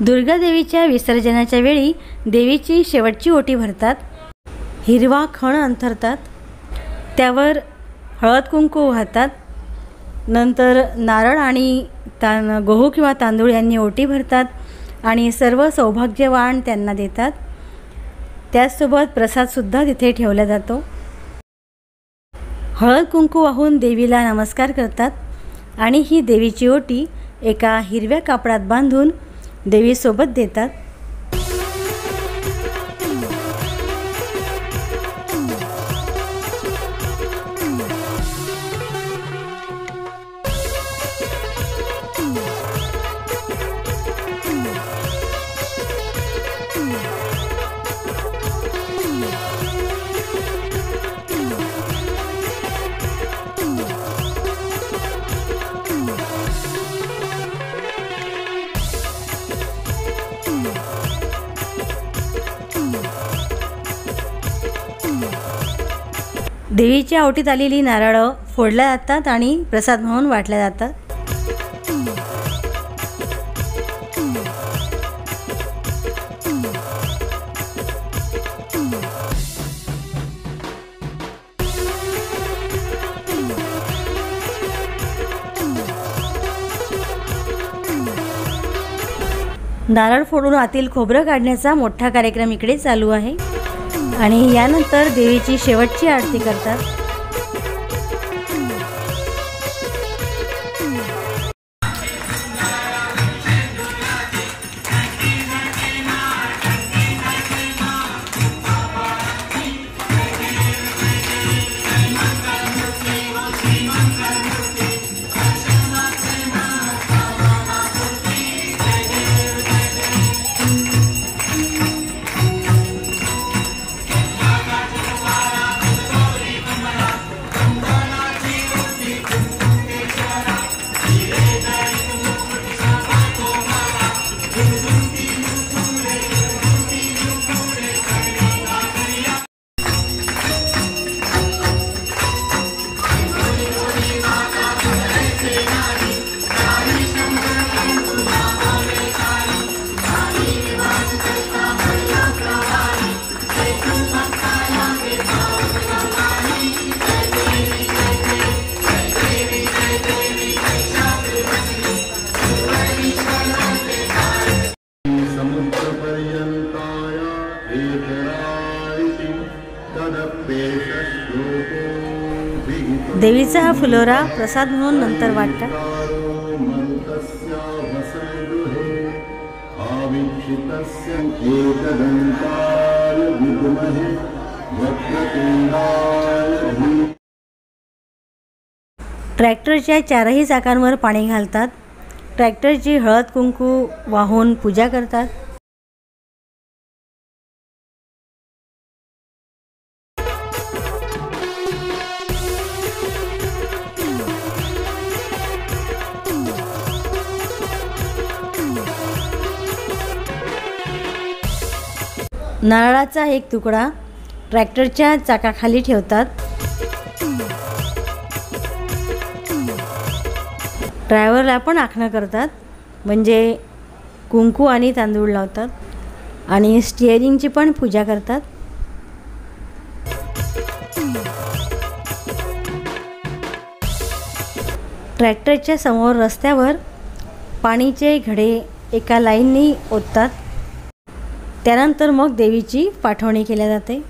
दुर्गा देवीच्या विसर्जनाच्या वेळी देवीची शेवटची ओटी भरतात, हिरवा खण अंथरतात, त्यावर हळद कुंकू वाहतात, नंतर नारळ आणि गहू किंवा तांदूळ यांनी ओटी भरतात आणि सर्व सौभाग्यवान त्यांना देतात। त्याचसोबत प्रसादसुद्धा तिथे ठेवला जातो। हळद कुंकू वाहून देवीला नमस्कार करतात आणि ही देवीची ओटी एका हिरव्या कापडात बांधून देवीसोबत देतात। देवीच्या ओटीत आलेली नारळं फोडल्या जातात आणि प्रसाद म्हणून वाटल्या जातात। नारळ फोडून आतील खोबरं काढण्याचा मोठा कार्यक्रम इकडे चालू आहे आणि यानंतर देवीची शेवटची आरती करतात। देवीचा हा फुलोरा प्रसाद म्हणून नंतर वाटतात। ट्रॅक्टरच्या चारही चाकांवर पाणी घालतात, ट्रॅक्टरची हळद कुंकू वाहून पूजा करतात। नारळाचा एक तुकडा ट्रॅक्टरच्या चाकाखाली ठेवतात। ड्रायव्हरला पण आखणं करतात, म्हणजे कुंकू आणि तांदूळ लावतात आणि स्टिअरिंगची पण पूजा करतात। ट्रॅक्टरच्या समोर रस्त्यावर पाणीचे घडे एका लाईननी ओततात, त्यानंतर मग देवीची पाठवणी केली जाते।